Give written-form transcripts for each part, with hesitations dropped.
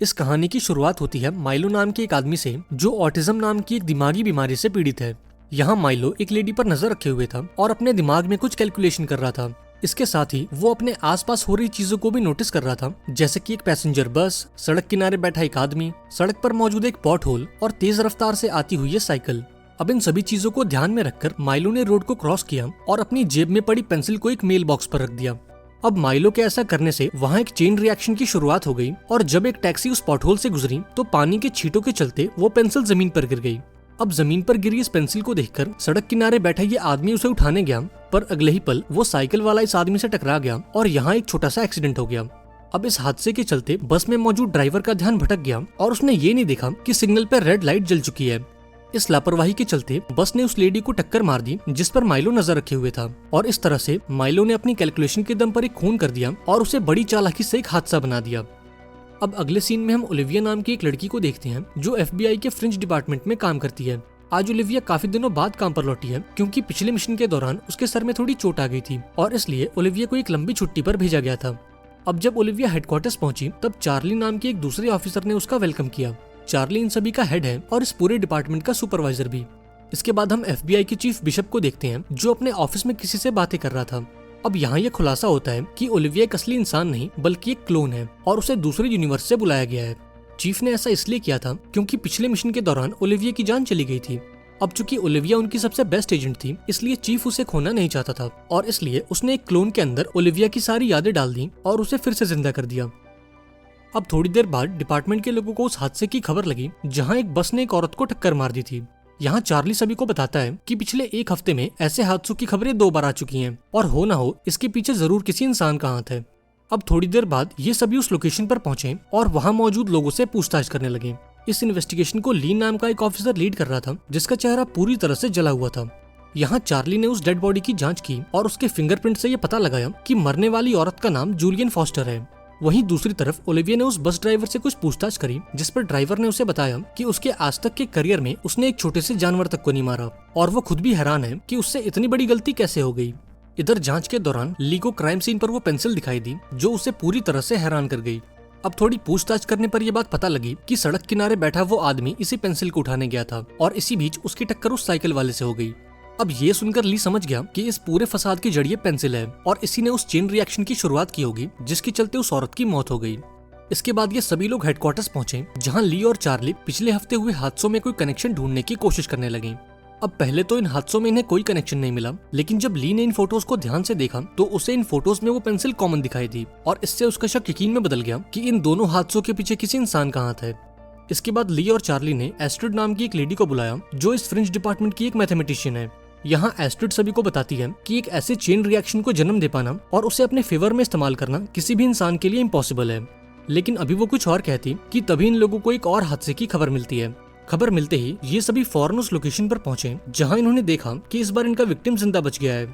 इस कहानी की शुरुआत होती है माइलो नाम के एक आदमी से जो ऑटिज्म नाम की एक दिमागी बीमारी से पीड़ित है। यहाँ माइलो एक लेडी पर नजर रखे हुए था और अपने दिमाग में कुछ कैलकुलेशन कर रहा था। इसके साथ ही वो अपने आसपास हो रही चीजों को भी नोटिस कर रहा था, जैसे कि एक पैसेंजर बस, सड़क किनारे बैठा एक आदमी, सड़क पर मौजूद एक पॉट होल और तेज रफ्तार से आती हुई है साइकिल। अब इन सभी चीजों को ध्यान में रखकर माइलो ने रोड को क्रॉस किया और अपनी जेब में पड़ी पेंसिल को एक मेल बॉक्स पर रख दिया। अब माइलो के ऐसा करने से वहाँ एक चेन रिएक्शन की शुरुआत हो गई और जब एक टैक्सी उस पॉटहोल से गुजरी तो पानी के छींटों के चलते वो पेंसिल जमीन पर गिर गई। अब जमीन पर गिरी इस पेंसिल को देखकर सड़क किनारे बैठा ये आदमी उसे उठाने गया, पर अगले ही पल वो साइकिल वाला इस आदमी से टकरा गया और यहाँ एक छोटा सा एक्सीडेंट हो गया। अब इस हादसे के चलते बस में मौजूद ड्राइवर का ध्यान भटक गया और उसने ये नहीं देखा कि सिग्नल पर रेड लाइट जल चुकी है। इस लापरवाही के चलते बस ने उस लेडी को टक्कर मार दी जिस पर माइलो नजर रखे हुए था, और इस तरह से माइलो ने अपनी कैलकुलेशन के दम पर एक खून कर दिया और उसे बड़ी चालाकी से एक हादसा बना दिया। अब अगले सीन में हम ओलिविया नाम की एक लड़की को देखते हैं जो FBI के फ्रिंज डिपार्टमेंट में काम करती है। आज ओलिविया काफी दिनों बाद काम पर लौटी है क्योंकि पिछले मिशन के दौरान उसके सर में थोड़ी चोट आ गई थी और इसलिए ओलिविया को एक लंबी छुट्टी पर भेजा गया था। अब जब ओलिविया हेडक्वार्टर्स पहुंची तब चार्ली नाम के एक दूसरे ऑफिसर ने उसका वेलकम किया। चार्ली इन सभी का हेड है और इस पूरे डिपार्टमेंट का सुपरवाइजर भी। इसके बाद हम FBI के चीफ बिशप को देखते हैं जो अपने ऑफिस में किसी से बातें कर रहा था। अब यहाँ यह खुलासा होता है कि ओलिविया एक असली इंसान नहीं बल्कि एक क्लोन है और उसे दूसरे यूनिवर्स से बुलाया गया है। चीफ ने ऐसा इसलिए किया था क्योंकि पिछले मिशन के दौरान ओलिविया की जान चली गई थी। अब चूंकि ओलिविया उनकी सबसे बेस्ट एजेंट थी इसलिए चीफ उसे खोना नहीं चाहता था और इसलिए उसने एक क्लोन के अंदर ओलिविया की सारी यादें डाल दी और उसे फिर से जिंदा कर दिया। अब थोड़ी देर बाद डिपार्टमेंट के लोगों को उस हादसे की खबर लगी जहां एक बस ने एक औरत को टक्कर मार दी थी। यहाँ चार्ली सभी को बताता है कि पिछले एक हफ्ते में ऐसे हादसों की खबरें 2 बार आ चुकी हैं और हो ना हो इसके पीछे जरूर किसी इंसान का हाथ है। अब थोड़ी देर बाद ये सभी उस लोकेशन पर पहुंचे और वहाँ मौजूद लोगों से पूछताछ करने लगे। इस इन्वेस्टिगेशन को लीन नाम का एक ऑफिसर लीड कर रहा था जिसका चेहरा पूरी तरह से जला हुआ था। यहाँ चार्ली ने उस डेड बॉडी की जांच की और उसके फिंगरप्रिंट से ये पता लगाया कि मरने वाली औरत का नाम जूलियन फॉस्टर है। वहीं दूसरी तरफ ओलिविया ने उस बस ड्राइवर से कुछ पूछताछ करी जिस पर ड्राइवर ने उसे बताया कि उसके आज तक के करियर में उसने एक छोटे से जानवर तक को नहीं मारा और वो खुद भी हैरान है कि उससे इतनी बड़ी गलती कैसे हो गई। इधर जांच के दौरान ली को क्राइम सीन पर वो पेंसिल दिखाई दी जो उसे पूरी तरह से हैरान कर गई। अब थोड़ी पूछताछ करने पर यह बात पता लगी कि सड़क किनारे बैठा वो आदमी इसी पेंसिल को उठाने गया था और इसी बीच उसकी टक्कर उस साइकिल वाले से हो गई। अब ये सुनकर ली समझ गया कि इस पूरे फसाद की जड़ ये पेंसिल है और इसी ने उस चेन रिएक्शन की शुरुआत की होगी जिसके चलते उस औरत की मौत हो गई। इसके बाद ये सभी लोग हेडक्वार्टर्स पहुंचे जहां ली और चार्ली पिछले हफ्ते हुए हादसों में कोई कनेक्शन ढूंढने की कोशिश करने लगे। अब पहले तो इन हादसों में इन्हें कोई कनेक्शन नहीं मिला, लेकिन जब ली ने इन फोटोज को ध्यान से देखा तो उसे इन फोटोज में वो पेंसिल कॉमन दिखाई दी और इससे उसका शक यकीन में बदल गया कि इन दोनों हादसों के पीछे किसी इंसान का हाथ है। इसके बाद ली और चार्ली ने एस्ट्रिड नाम की एक लेडी को बुलाया जो इस फ्रिंज डिपार्टमेंट की एक मैथमेटिशियन है। यहाँ एस्ट्रिड सभी को बताती है कि एक ऐसे चेन रिएक्शन को जन्म दे पाना और उसे अपने फेवर में इस्तेमाल करना किसी भी इंसान के लिए इम्पॉसिबल है। लेकिन अभी वो कुछ और कहती कि तभी इन लोगों को एक और हादसे की खबर मिलती है। खबर मिलते ही ये सभी फौरन उस लोकेशन पर पहुंचे जहां इन्होंने देखा कि इस बार इनका विक्टिम जिंदा बच गया है।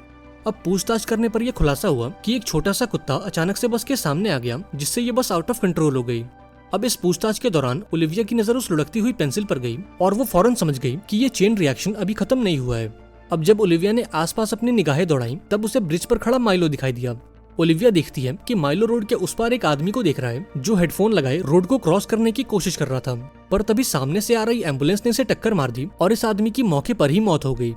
अब पूछताछ करने पर यह खुलासा हुआ कि एक छोटा सा कुत्ता अचानक से बस के सामने आ गया जिससे ये बस आउट ऑफ कंट्रोल हो गई। अब इस पूछताछ के दौरान ओलिविया की नजर उस लुढ़कती हुई पेंसिल पर गई और वो फौरन समझ गई कि ये चेन रिएक्शन अभी खत्म नहीं हुआ है। अब जब ओलिविया ने आसपास अपनी निगाहें दौड़ाई तब उसे ब्रिज पर खड़ा माइलो दिखाई दिया। ओलिविया देखती है कि माइलो रोड के उस पार एक आदमी को देख रहा है जो हेडफोन लगाए रोड को क्रॉस करने की कोशिश कर रहा था, पर तभी सामने से आ रही एम्बुलेंस ने इसे टक्कर मार दी और इस आदमी की मौके पर ही मौत हो गई।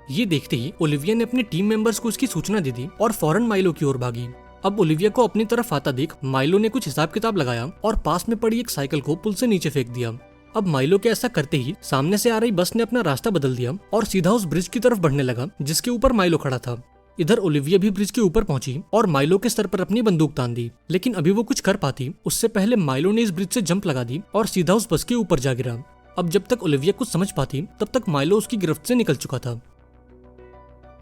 ये देखते ही ओलिविया ने अपने टीम मेंबर्स को इसकी सूचना दे दी और फौरन माइलो की ओर भागी। अब ओलिविया को अपनी तरफ आता देख माइलो ने कुछ हिसाब किताब लगाया और पास में पड़ी एक साइकिल को पुल से नीचे फेंक दिया। अब माइलो के ऐसा करते ही सामने से आ रही बस ने अपना रास्ता बदल दिया और सीधा उस ब्रिज की तरफ बढ़ने लगा जिसके ऊपर माइलो खड़ा था। इधर ओलिविया भी ब्रिज के ऊपर पहुंची और माइलो के सर पर अपनी बंदूक तान दी, लेकिन अभी वो कुछ कर पाती उससे पहले माइलो ने इस ब्रिज से जंप लगा दी और सीधा उस बस के ऊपर जा गिरा। अब जब तक ओलिविया कुछ समझ पाती तब तक माइलो उसकी गिरफ्त से निकल चुका था।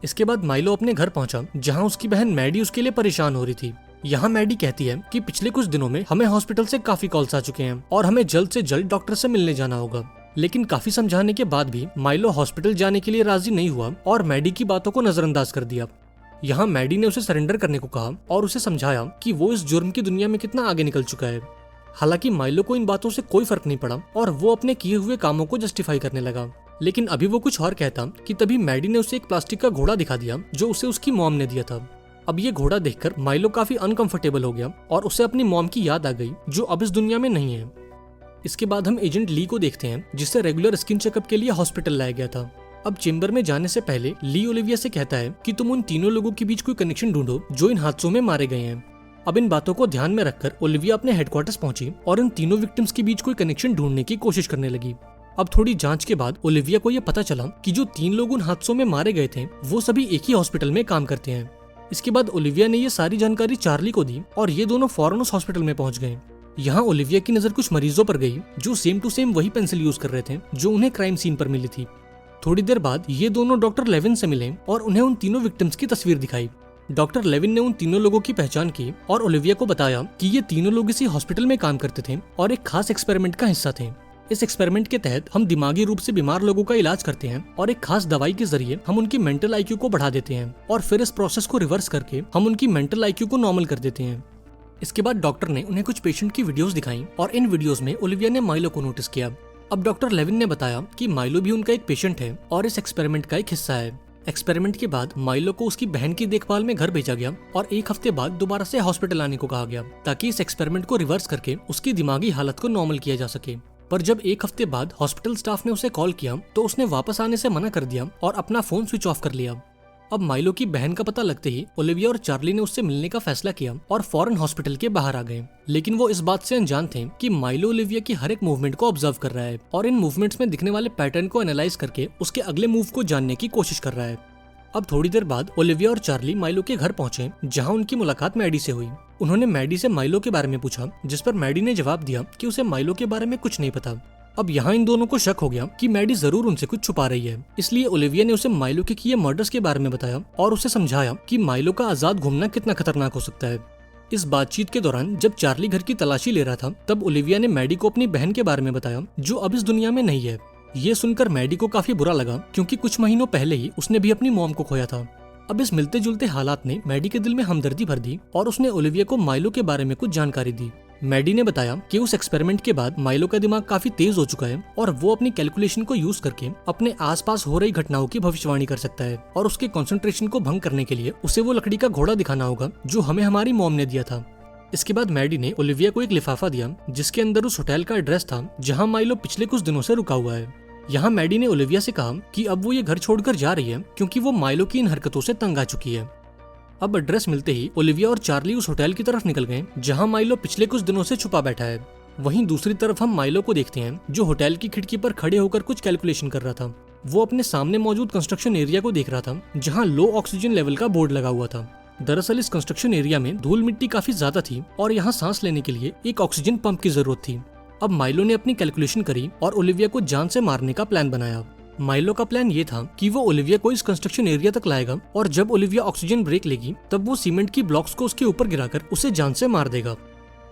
इसके बाद माइलो अपने घर पहुंचा जहां उसकी बहन मैडी उसके लिए परेशान हो रही थी। यहाँ मैडी कहती है कि पिछले कुछ दिनों में हमें हॉस्पिटल से काफी कॉल्स आ चुके हैं और हमें जल्द से जल्द डॉक्टर से मिलने जाना होगा, लेकिन काफी समझाने के बाद भी माइलो हॉस्पिटल जाने के लिए राजी नहीं हुआ और मैडी की बातों को नजरअंदाज कर दिया। यहाँ मैडी ने उसे सरेंडर करने को कहा और उसे समझाया कि वो इस जुर्म की दुनिया में कितना आगे निकल चुका है। हालांकि माइलो को इन बातों से कोई फर्क नहीं पड़ा और वो अपने किए हुए कामों को जस्टिफाई करने लगा, लेकिन अभी वो कुछ और कहता कि तभी मैडी ने उसे एक प्लास्टिक का घोड़ा दिखा दिया जो उसे उसकी मॉम ने दिया था। अब ये घोड़ा देखकर माइलो काफी अनकंफर्टेबल हो गया और उसे अपनी मॉम की याद आ गई जो अब इस दुनिया में नहीं है। इसके बाद हम एजेंट ली को देखते हैं, जिसे रेगुलर स्किन चेकअप के लिए हॉस्पिटल लाया गया था। अब चेंबर में जाने से पहले ली ओलिविया से कहता है कि तुम उन तीनों लोगों के बीच कोई कनेक्शन ढूंढो जो इन हादसों में मारे गए हैं। अब इन बातों को ध्यान में रखकर ओलिविया अपने हेडक्वार्टर्स पहुंची और इन तीनों विक्टिम्स के बीच कोई कनेक्शन ढूंढने की कोशिश करने लगी। अब थोड़ी जांच के बाद ओलिविया को यह पता चला कि जो 3 लोग उन हादसों में मारे गए थे वो सभी एक ही हॉस्पिटल में काम करते हैं। इसके बाद ओलिविया ने ये सारी जानकारी चार्ली को दी और ये दोनों फौरन उस हॉस्पिटल में पहुंच गए। यहाँ ओलिविया की नजर कुछ मरीजों पर गई जो सेम टू सेम वही पेंसिल यूज कर रहे थे जो उन्हें क्राइम सीन पर मिली थी। थोड़ी देर बाद ये दोनों डॉक्टर लेविन से मिले और उन्हें उन तीनों विक्टिम्स की तस्वीर दिखाई। डॉक्टर लेविन ने उन तीनों लोगों की पहचान की और ओलिविया को बताया कि ये तीनों लोग इसी हॉस्पिटल में काम करते थे और एक खास एक्सपेरिमेंट का हिस्सा थे। इस एक्सपेरिमेंट के तहत हम दिमागी रूप से बीमार लोगों का इलाज करते हैं और एक खास दवाई के जरिए हम उनकी मेंटल आईक्यू को बढ़ा देते हैं और फिर इस प्रोसेस को रिवर्स करके हम उनकी मेंटल आईक्यू को नॉर्मल कर देते हैं। इसके बाद डॉक्टर ने उन्हें कुछ पेशेंट की वीडियोस दिखाई और इन वीडियोस में ओलिविया ने माइलो को नोटिस किया। अब डॉक्टर लेविन ने बताया कि माइलो भी उनका एक पेशेंट है और इस एक्सपेरिमेंट का एक हिस्सा है। एक्सपेरिमेंट के बाद माइलो को उसकी बहन की देखभाल में घर भेजा गया और 1 हफ्ते बाद दोबारा से हॉस्पिटल आने को कहा गया ताकि इस एक्सपेरिमेंट को रिवर्स करके उसकी दिमागी हालत को नॉर्मल किया जा सके। पर जब 1 हफ्ते बाद हॉस्पिटल स्टाफ ने उसे कॉल किया तो उसने वापस आने से मना कर दिया और अपना फोन स्विच ऑफ कर लिया। अब माइलो की बहन का पता लगते ही ओलिविया और चार्ली ने उससे मिलने का फैसला किया और फौरन हॉस्पिटल के बाहर आ गए। लेकिन वो इस बात से अनजान थे कि माइलो ओलिविया की हर एक मूवमेंट को ऑब्जर्व कर रहा है और इन मूवमेंट्स में दिखने वाले पैटर्न को एनालाइज करके उसके अगले मूव को जानने की कोशिश कर रहा है। अब थोड़ी देर बाद ओलिविया और चार्ली माइलो के घर पहुंचे जहां उनकी मुलाकात मैडी से हुई। उन्होंने मैडी से माइलो के बारे में पूछा, जिस पर मैडी ने जवाब दिया कि उसे माइलो के बारे में कुछ नहीं पता। अब यहाँ इन दोनों को शक हो गया कि मैडी जरूर उनसे कुछ छुपा रही है, इसलिए ओलिविया ने उसे माइलो के किए मर्डर्स के बारे में बताया और उसे समझाया कि माइलो का आजाद घूमना कितना खतरनाक हो सकता है। इस बातचीत के दौरान जब चार्ली घर की तलाशी ले रहा था तब ओलिविया ने मैडी को अपनी बहन के बारे में बताया जो अब इस दुनिया में नहीं है। ये सुनकर मैडी को काफी बुरा लगा क्योंकि कुछ महीनों पहले ही उसने भी अपनी मॉम को खोया था। अब इस मिलते जुलते हालात ने मैडी के दिल में हमदर्दी भर दी और उसने ओलिविया को माइलो के बारे में कुछ जानकारी दी। मैडी ने बताया कि उस एक्सपेरिमेंट के बाद माइलो का दिमाग काफी तेज हो चुका है और वो अपनी कैलकुलेशन को यूज करके अपने आसपास हो रही घटनाओं की भविष्यवाणी कर सकता है और उसके कंसंट्रेशन को भंग करने के लिए उसे वो लकड़ी का घोड़ा दिखाना होगा जो हमें हमारी मॉम ने दिया था। इसके बाद मैडी ने ओलिविया को एक लिफाफा दिया जिसके अंदर उस होटल का एड्रेस था जहाँ माइलो पिछले कुछ दिनों से रुका हुआ है। यहाँ मैडी ने ओलिविया से कहा कि अब वो ये घर छोड़कर जा रही है क्योंकि वो माइलो की इन हरकतों से तंग आ चुकी है। अब एड्रेस मिलते ही ओलिविया और चार्ली उस होटल की तरफ निकल गए जहां माइलो पिछले कुछ दिनों से छुपा बैठा है। वहीं दूसरी तरफ हम माइलो को देखते हैं जो होटल की खिड़की पर खड़े होकर कुछ कैलकुलेशन कर रहा था। वो अपने सामने मौजूद कंस्ट्रक्शन एरिया को देख रहा था जहां लो ऑक्सीजन लेवल का बोर्ड लगा हुआ था। दरअसल इस कंस्ट्रक्शन एरिया में धूल मिट्टी काफी ज्यादा थी और यहाँ सांस लेने के लिए एक ऑक्सीजन पंप की जरूरत थी। अब माइलो ने अपनी कैलकुलेशन करी और ओलिविया को जान से मारने का प्लान बनाया। माइलो का प्लान ये था कि वो ओलिविया को इस कंस्ट्रक्शन एरिया तक लाएगा और जब ओलिविया ऑक्सीजन ब्रेक लेगी तब वो सीमेंट की ब्लॉक्स को उसके ऊपर गिराकर उसे जान से मार देगा।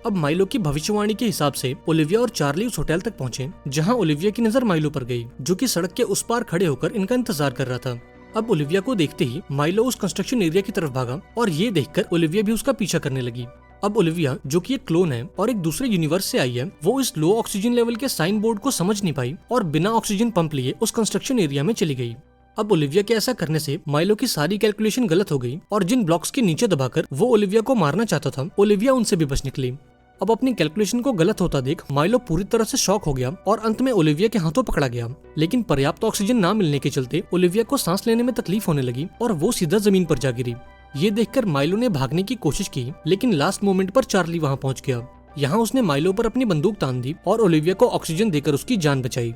अब माइलो की भविष्यवाणी के हिसाब से ओलिविया और चार्ली उस होटल तक पहुंचे जहां ओलिविया की नजर माइलो पर गई जो कि सड़क के उस पार खड़े होकर इनका इंतजार कर रहा था। अब ओलिविया को देखते ही माइलो उस कंस्ट्रक्शन एरिया की तरफ भागा और ये देखकर ओलिविया भी उसका पीछा करने लगी। अब ओलिविया जो कि एक क्लोन है और एक दूसरे यूनिवर्स से आई है, वो इस लो ऑक्सीजन लेवल के साइन बोर्ड को समझ नहीं पाई और बिना ऑक्सीजन पंप लिए उस कंस्ट्रक्शन एरिया में चली गई। अब ओलिविया के ऐसा करने से माइलो की सारी कैलकुलेशन गलत हो गई और जिन ब्लॉक्स के नीचे दबाकर वो ओलिविया को मारना चाहता था ओलिविया उनसे भी बच निकली। अब अपनी कैलकुलेशन को गलत होता देख माइलो पूरी तरह से शॉक हो गया और अंत में ओलिविया के हाथों पकड़ा गया। लेकिन पर्याप्त ऑक्सीजन न मिलने के चलते ओलिविया को सांस लेने में तकलीफ होने लगी और वो सीधा जमीन पर जा गिरी। ये देखकर माइलो ने भागने की कोशिश की लेकिन लास्ट मोमेंट पर चार्ली वहाँ पहुँच गया। यहाँ उसने माइलो पर अपनी बंदूक तान दी और ओलिविया को ऑक्सीजन देकर उसकी जान बचाई।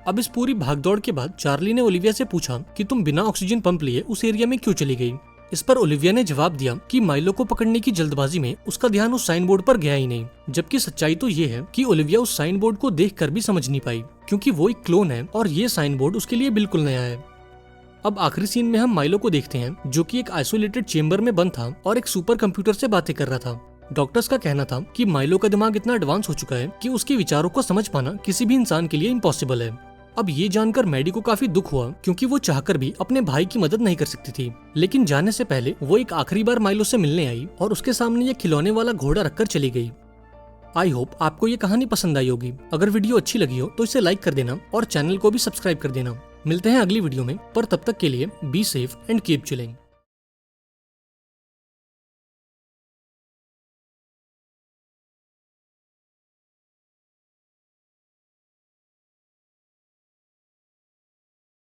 अब इस पूरी भागदौड़ के बाद चार्ली ने ओलिविया से पूछा कि तुम बिना ऑक्सीजन पंप लिए उस एरिया में क्यों चली गई। इस पर ओलिविया ने जवाब दिया कि माइलो को पकड़ने की जल्दबाजी में उसका ध्यान उस साइन बोर्ड पर गया ही नहीं, जबकि सच्चाई तो ये है कि ओलिविया उस साइन बोर्ड को देखकर भी समझ नहीं पाई क्योंकि वो एक क्लोन है और ये साइन बोर्ड उसके लिए बिल्कुल नया है। अब आखिरी सीन में हम माइलो को देखते हैं जो कि एक आइसोलेटेड चेंबर में बंद था और एक सुपर कंप्यूटर से बातें कर रहा था। डॉक्टर्स का कहना था कि माइलो का दिमाग इतना एडवांस हो चुका है कि उसके विचारों को समझ पाना किसी भी इंसान के लिए इम्पॉसिबल है। अब ये जानकर मैडी को काफी दुख हुआ क्योंकि वो चाहकर भी अपने भाई की मदद नहीं कर सकती थी। लेकिन जाने से पहले वो एक आखिरी बार माइलो से मिलने आई और उसके सामने ये खिलौने वाला घोड़ा रखकर चली गई। आई होप आपको ये कहानी पसंद आई होगी। अगर वीडियो अच्छी लगी हो तो इसे लाइक कर देना और चैनल को भी सब्सक्राइब कर देना। मिलते हैं अगली वीडियो में, पर तब तक के लिए be safe and keep chilling.